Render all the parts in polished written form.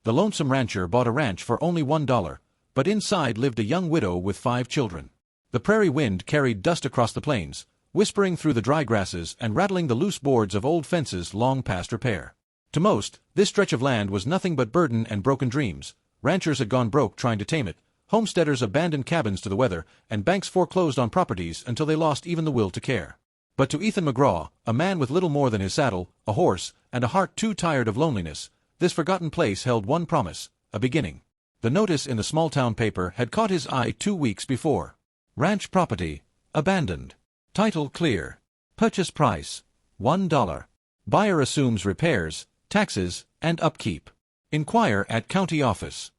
The lonesome rancher bought a ranch for only $1, but inside lived a young widow with 5 children. The prairie wind carried dust across the plains, whispering through the dry grasses and rattling the loose boards of old fences long past repair. To most, this stretch of land was nothing but burden and broken dreams. Ranchers had gone broke trying to tame it, homesteaders abandoned cabins to the weather, and banks foreclosed on properties until they lost even the will to care. But to Ethan McGraw, a man with little more than his saddle, a horse, and a heart too tired of loneliness, this forgotten place held one promise: a beginning. The notice in the small-town paper had caught his eye 2 weeks before. Ranch property, abandoned. Title clear. Purchase price, $1. Buyer assumes repairs, taxes, and upkeep. Inquire at county office.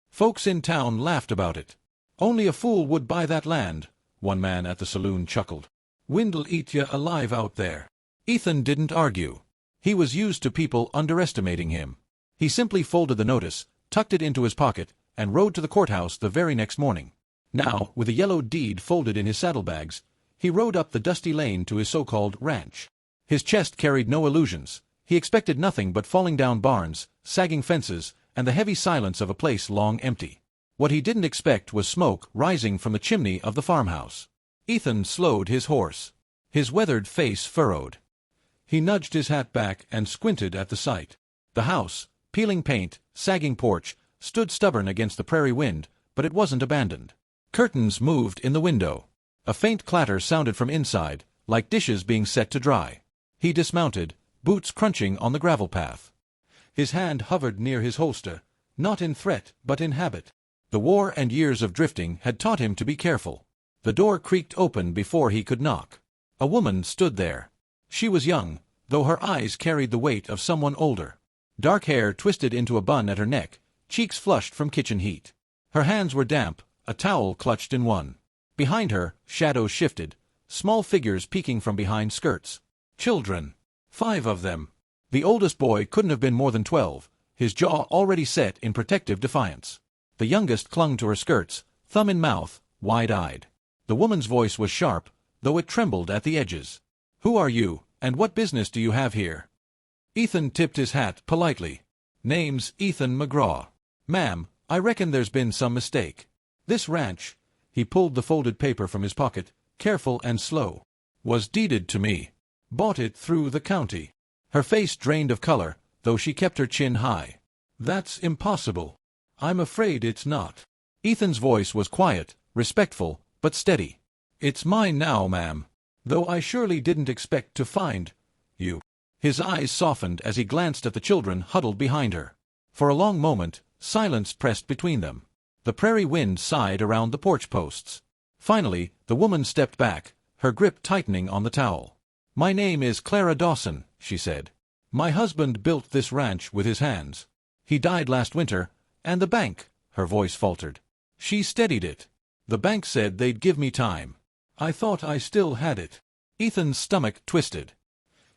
Folks in town laughed about it. Only a fool would buy that land, one man at the saloon chuckled. Wind'll eat ya alive out there. Ethan didn't argue. He was used to people underestimating him. He simply folded the notice, tucked it into his pocket, and rode to the courthouse the very next morning. Now, with a yellow deed folded in his saddlebags, he rode up the dusty lane to his so-called ranch. His chest carried no illusions. He expected nothing but falling down barns, sagging fences, and the heavy silence of a place long empty. What he didn't expect was smoke rising from the chimney of the farmhouse. Ethan slowed his horse. His weathered face furrowed. He nudged his hat back and squinted at the sight. The house, peeling paint, sagging porch, stood stubborn against the prairie wind, but it wasn't abandoned. Curtains moved in the window. A faint clatter sounded from inside, like dishes being set to dry. He dismounted, boots crunching on the gravel path. His hand hovered near his holster, not in threat but in habit. The war and years of drifting had taught him to be careful. The door creaked open before he could knock. A woman stood there. She was young, though her eyes carried the weight of someone older. Dark hair twisted into a bun at her neck, cheeks flushed from kitchen heat. Her hands were damp, a towel clutched in one. Behind her, shadows shifted, small figures peeking from behind skirts. Children. 5 of them. The oldest boy couldn't have been more than 12, his jaw already set in protective defiance. The youngest clung to her skirts, thumb in mouth, wide-eyed. The woman's voice was sharp, though it trembled at the edges. "Who are you, and what business do you have here?" Ethan tipped his hat politely. "Name's Ethan McGraw. Ma'am, I reckon there's been some mistake. This ranch," he pulled the folded paper from his pocket, careful and slow, "was deeded to me. Bought it through the county." Her face drained of color, though she kept her chin high. "That's impossible. I'm afraid it's not." Ethan's voice was quiet, respectful, but steady. "It's mine now, ma'am, though I surely didn't expect to find you." His eyes softened as he glanced at the children huddled behind her. For a long moment, silence pressed between them. The prairie wind sighed around the porch posts. Finally, the woman stepped back, her grip tightening on the towel. "My name is Clara Dawson," she said. "My husband built this ranch with his hands. He died last winter, and the bank," her voice faltered. She steadied it. "The bank said they'd give me time. I thought I still had it." Ethan's stomach twisted.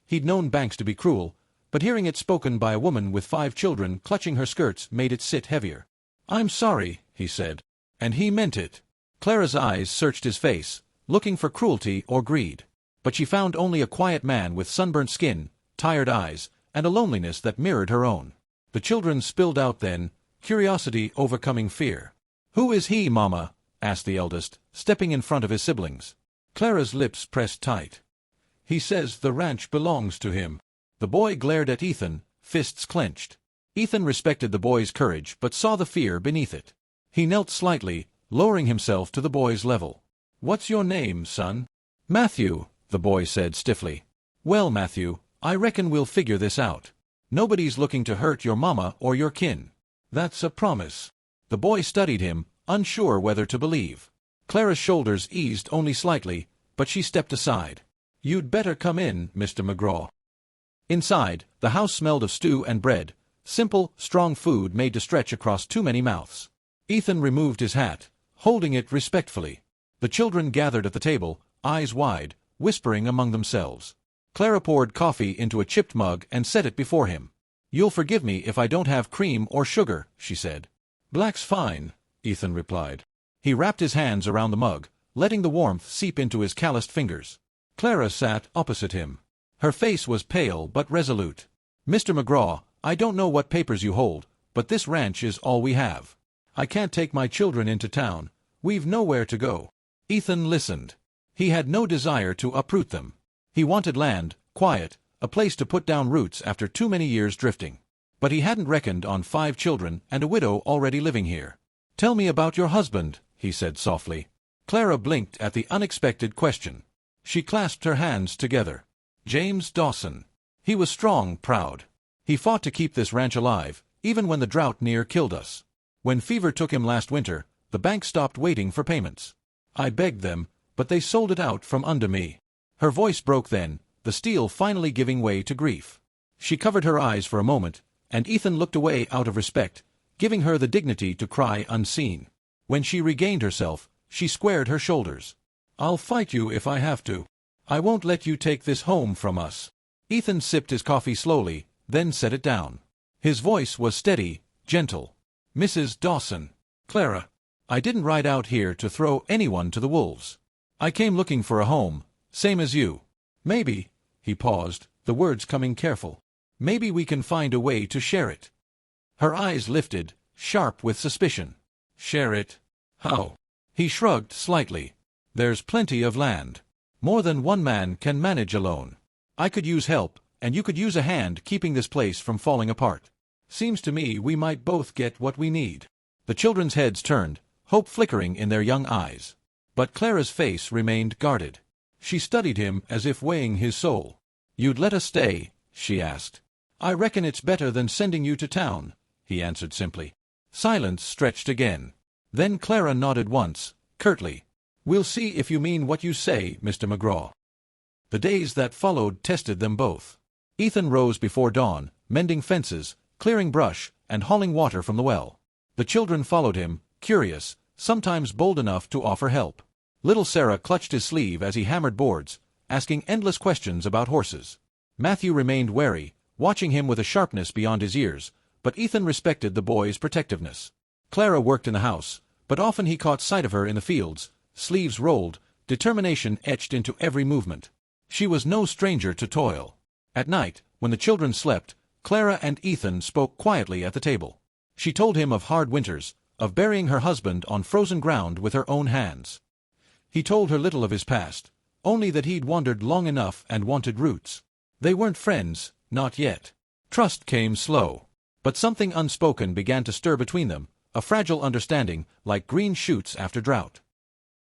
He'd known banks to be cruel, but hearing it spoken by a woman with 5 children clutching her skirts made it sit heavier. "I'm sorry," he said. And he meant it. Clara's eyes searched his face, looking for cruelty or greed. But she found only a quiet man with sunburnt skin, tired eyes, and a loneliness that mirrored her own. The children spilled out then, curiosity overcoming fear. "Who is he, Mama?" asked the eldest, stepping in front of his siblings. Clara's lips pressed tight. "He says the ranch belongs to him." The boy glared at Ethan, fists clenched. Ethan respected the boy's courage but saw the fear beneath it. He knelt slightly, lowering himself to the boy's level. "What's your name, son?" "Matthew," the boy said stiffly. "Well, Matthew, I reckon we'll figure this out. Nobody's looking to hurt your mama or your kin. That's a promise." The boy studied him, unsure whether to believe. Clara's shoulders eased only slightly, but she stepped aside. "You'd better come in, Mr. McGraw." Inside, the house smelled of stew and bread, simple, strong food made to stretch across too many mouths. Ethan removed his hat, holding it respectfully. The children gathered at the table, eyes wide, whispering among themselves. Clara poured coffee into a chipped mug and set it before him. "You'll forgive me if I don't have cream or sugar," she said. "Black's fine," Ethan replied. He wrapped his hands around the mug, letting the warmth seep into his calloused fingers. Clara sat opposite him. Her face was pale but resolute. "Mr. McGraw, I don't know what papers you hold, but this ranch is all we have. I can't take my children into town. We've nowhere to go." Ethan listened. He had no desire to uproot them. He wanted land, quiet, a place to put down roots after too many years drifting. But he hadn't reckoned on 5 children and a widow already living here. "Tell me about your husband," he said softly. Clara blinked at the unexpected question. She clasped her hands together. "James Dawson. He was strong, proud. He fought to keep this ranch alive, even when the drought near killed us. When fever took him last winter, the bank stopped waiting for payments. I begged them, but they sold it out from under me." Her voice broke then, the steel finally giving way to grief. She covered her eyes for a moment, and Ethan looked away out of respect, giving her the dignity to cry unseen. When she regained herself, she squared her shoulders. "I'll fight you if I have to. I won't let you take this home from us." Ethan sipped his coffee slowly, then set it down. His voice was steady, gentle. "Mrs. Dawson. Clara. I didn't ride out here to throw anyone to the wolves. I came looking for a home, same as you. Maybe," he paused, the words coming careful, "maybe we can find a way to share it." Her eyes lifted, sharp with suspicion. "Share it? How?" He shrugged slightly. "There's plenty of land. More than one man can manage alone. I could use help, and you could use a hand keeping this place from falling apart. Seems to me we might both get what we need." The children's heads turned, hope flickering in their young eyes. But Clara's face remained guarded. She studied him as if weighing his soul. "You'd let us stay?" she asked. "I reckon it's better than sending you to town," he answered simply. Silence stretched again. Then Clara nodded once, curtly. "We'll see if you mean what you say, Mr. McGraw." The days that followed tested them both. Ethan rose before dawn, mending fences, clearing brush, and hauling water from the well. The children followed him, curious, sometimes bold enough to offer help. Little Sarah clutched his sleeve as he hammered boards, asking endless questions about horses. Matthew remained wary, watching him with a sharpness beyond his years, but Ethan respected the boy's protectiveness. Clara worked in the house, but often he caught sight of her in the fields, sleeves rolled, determination etched into every movement. She was no stranger to toil. At night, when the children slept, Clara and Ethan spoke quietly at the table. She told him of hard winters, of burying her husband on frozen ground with her own hands. He told her little of his past, only that he'd wandered long enough and wanted roots. They weren't friends, not yet. Trust came slow. But something unspoken began to stir between them, a fragile understanding, like green shoots after drought.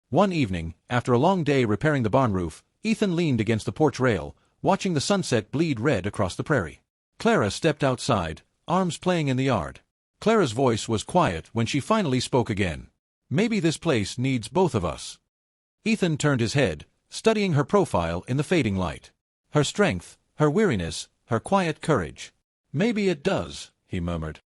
One evening, after a long day repairing the barn roof, Ethan leaned against the porch rail, watching the sunset bleed red across the prairie. Clara stepped outside, arms playing in the yard. Clara's voice was quiet when she finally spoke again. "Maybe this place needs both of us." Ethan turned his head, studying her profile in the fading light. Her strength, her weariness, her quiet courage. "Maybe it does," he murmured.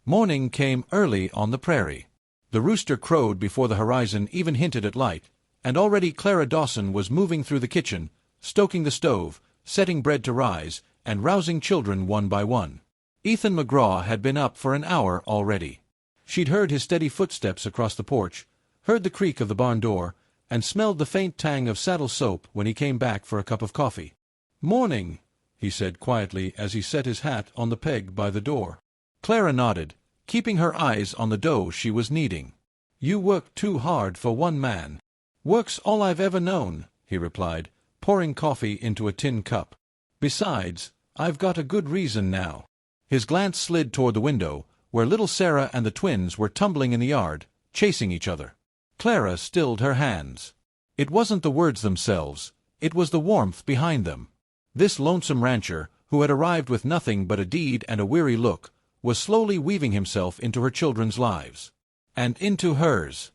Morning came early on the prairie. The rooster crowed before the horizon even hinted at light, and already Clara Dawson was moving through the kitchen, stoking the stove, setting bread to rise, and rousing children one by one. Ethan McGraw had been up for an hour already. She'd heard his steady footsteps across the porch, heard the creak of the barn door, and smelled the faint tang of saddle soap when he came back for a cup of coffee. "Morning," he said quietly as he set his hat on the peg by the door. Clara nodded, keeping her eyes on the dough she was kneading. "You work too hard for one man." "Work's all I've ever known," he replied, pouring coffee into a tin cup. "Besides, I've got a good reason now." His glance slid toward the window, where little Sarah and the twins were tumbling in the yard, chasing each other. Clara stilled her hands. It wasn't the words themselves, it was the warmth behind them. This lonesome rancher, who had arrived with nothing but a deed and a weary look, was slowly weaving himself into her children's lives. And into hers.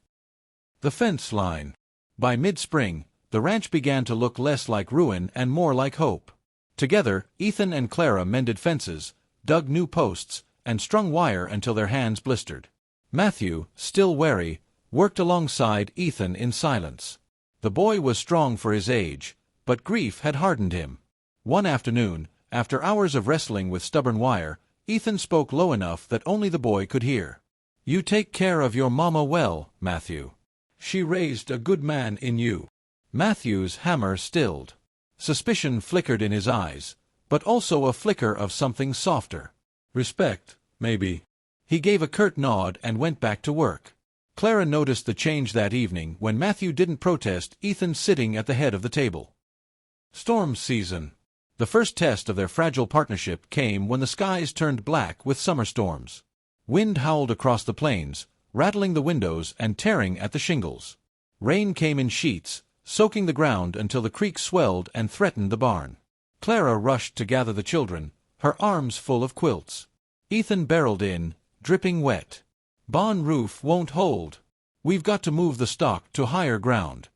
The fence line. By mid-spring, the ranch began to look less like ruin and more like hope. Together, Ethan and Clara mended fences, dug new posts, and strung wire until their hands blistered. Matthew, still wary, worked alongside Ethan in silence. The boy was strong for his age, but grief had hardened him. One afternoon, after hours of wrestling with stubborn wire, Ethan spoke low enough that only the boy could hear. "You take care of your mama well, Matthew. She raised a good man in you." Matthew's hammer stilled. Suspicion flickered in his eyes, but also a flicker of something softer. "Respect, maybe." He gave a curt nod and went back to work. Clara noticed the change that evening when Matthew didn't protest Ethan sitting at the head of the table. Storm season. The first test of their fragile partnership came when the skies turned black with summer storms. Wind howled across the plains, rattling the windows and tearing at the shingles. Rain came in sheets, soaking the ground until the creek swelled and threatened the barn. Clara rushed to gather the children, her arms full of quilts. Ethan barreled in, dripping wet. "Barn roof won't hold. We've got to move the stock to higher ground."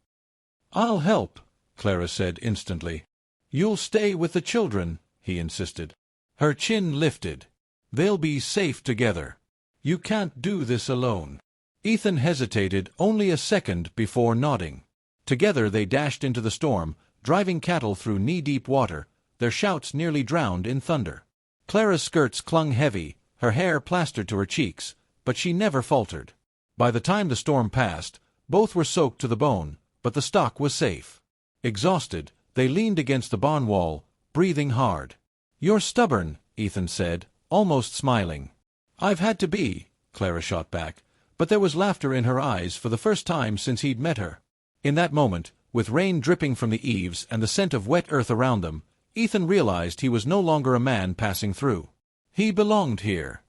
"I'll help," Clara said instantly. "You'll stay with the children," he insisted. Her chin lifted. "They'll be safe together. You can't do this alone." Ethan hesitated only a second before nodding. Together they dashed into the storm, driving cattle through knee-deep water, their shouts nearly drowned in thunder. Clara's skirts clung heavy, her hair plastered to her cheeks, but she never faltered. By the time the storm passed, both were soaked to the bone, but the stock was safe. Exhausted, they leaned against the barn wall, breathing hard. "You're stubborn," Ethan said, almost smiling. "I've had to be," Clara shot back, but there was laughter in her eyes for the first time since he'd met her. In that moment, with rain dripping from the eaves and the scent of wet earth around them, Ethan realized he was no longer a man passing through. He belonged here.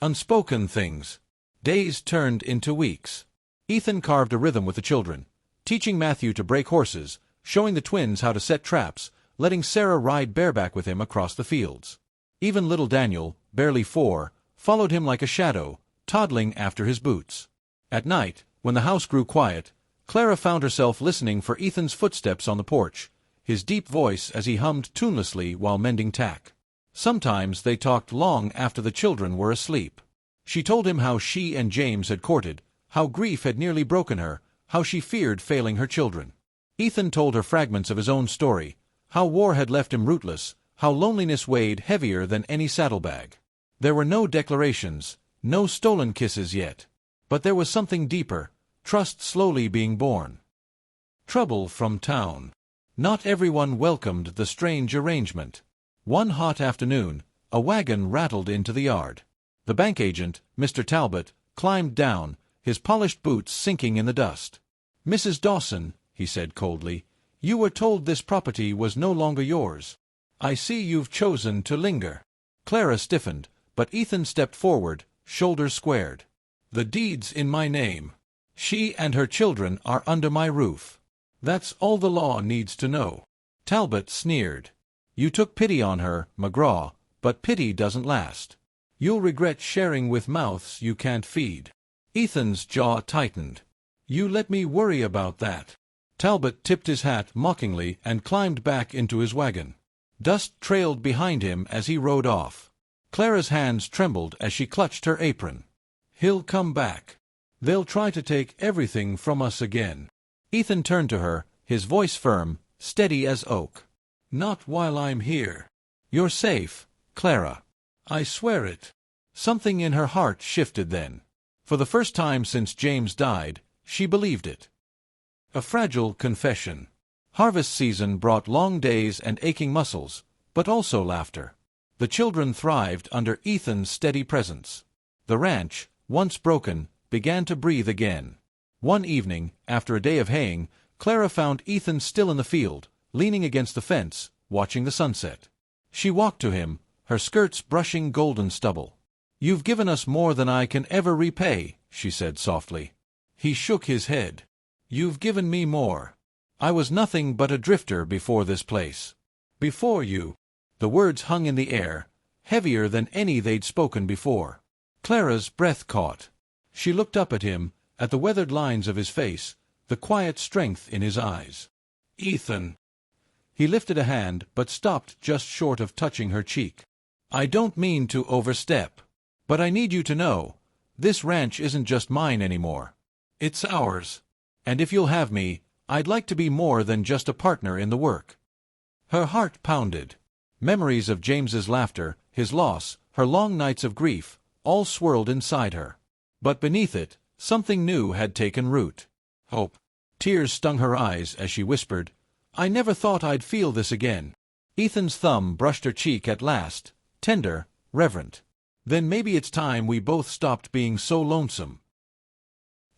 Unspoken things. Days turned into weeks. Ethan carved a rhythm with the children, teaching Matthew to break horses, showing the twins how to set traps, letting Sarah ride bareback with him across the fields. Even little Daniel, barely 4, followed him like a shadow, toddling after his boots. At night, when the house grew quiet, Clara found herself listening for Ethan's footsteps on the porch, his deep voice as he hummed tunelessly while mending tack. Sometimes they talked long after the children were asleep. She told him how she and James had courted, how grief had nearly broken her, how she feared failing her children. Ethan told her fragments of his own story, how war had left him rootless, how loneliness weighed heavier than any saddlebag. There were no declarations, no stolen kisses yet. But there was something deeper, trust slowly being born. Trouble from town. Not everyone welcomed the strange arrangement. One hot afternoon, a wagon rattled into the yard. The bank agent, Mr. Talbot, climbed down, his polished boots sinking in the dust. "Mrs. Dawson," he said coldly, "you were told this property was no longer yours. I see you've chosen to linger." Clara stiffened, but Ethan stepped forward, shoulders squared. "The deed's in my name. She and her children are under my roof. That's all the law needs to know." Talbot sneered. "You took pity on her, McGraw, but pity doesn't last. You'll regret sharing with mouths you can't feed." Ethan's jaw tightened. "You let me worry about that." Talbot tipped his hat mockingly and climbed back into his wagon. Dust trailed behind him as he rode off. Clara's hands trembled as she clutched her apron. "He'll come back. They'll try to take everything from us again." Ethan turned to her, his voice firm, steady as oak. "Not while I'm here. You're safe, Clara. I swear it." Something in her heart shifted then. For the first time since James died, she believed it. A fragile confession. Harvest season brought long days and aching muscles, but also laughter. The children thrived under Ethan's steady presence. The ranch, once broken, began to breathe again. One evening, after a day of haying, Clara found Ethan still in the field, leaning against the fence, watching the sunset. She walked to him, her skirts brushing golden stubble. "You've given us more than I can ever repay," she said softly. He shook his head. "You've given me more. I was nothing but a drifter before this place." "Before you." The words hung in the air, heavier than any they'd spoken before. Clara's breath caught. She looked up at him, at the weathered lines of his face, the quiet strength in his eyes. "Ethan." He lifted a hand, but stopped just short of touching her cheek. "I don't mean to overstep. But I need you to know, this ranch isn't just mine anymore. It's ours. And if you'll have me, I'd like to be more than just a partner in the work." Her heart pounded. Memories of James's laughter, his loss, her long nights of grief, all swirled inside her. But beneath it, something new had taken root. Hope. Tears stung her eyes as she whispered, "I never thought I'd feel this again." Ethan's thumb brushed her cheek at last, tender, reverent. Then maybe it's time we both stopped being so lonesome.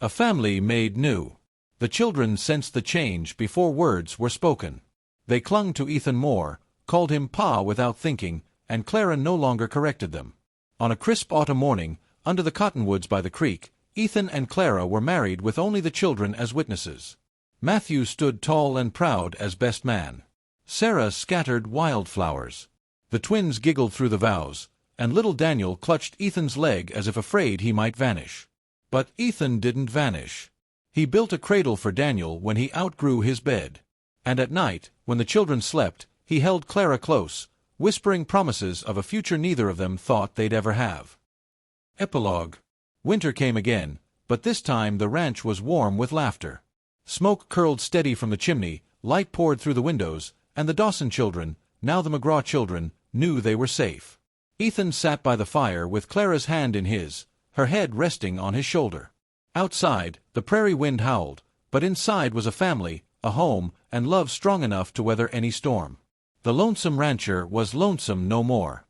A family made new. The children sensed the change before words were spoken. They clung to Ethan more, called him Pa without thinking, and Clara no longer corrected them. On a crisp autumn morning, under the cottonwoods by the creek, Ethan and Clara were married with only the children as witnesses. Matthew stood tall and proud as best man. Sarah scattered wildflowers. The twins giggled through the vows, and little Daniel clutched Ethan's leg as if afraid he might vanish. But Ethan didn't vanish. He built a cradle for Daniel when he outgrew his bed. And at night, when the children slept, he held Clara close, whispering promises of a future neither of them thought they'd ever have. Epilogue. Winter came again, but this time the ranch was warm with laughter. Smoke curled steady from the chimney, light poured through the windows, and the Dawson children, now the McGraw children, knew they were safe. Ethan sat by the fire with Clara's hand in his, her head resting on his shoulder. Outside, the prairie wind howled, but inside was a family, a home, and love strong enough to weather any storm. The lonesome rancher was lonesome no more.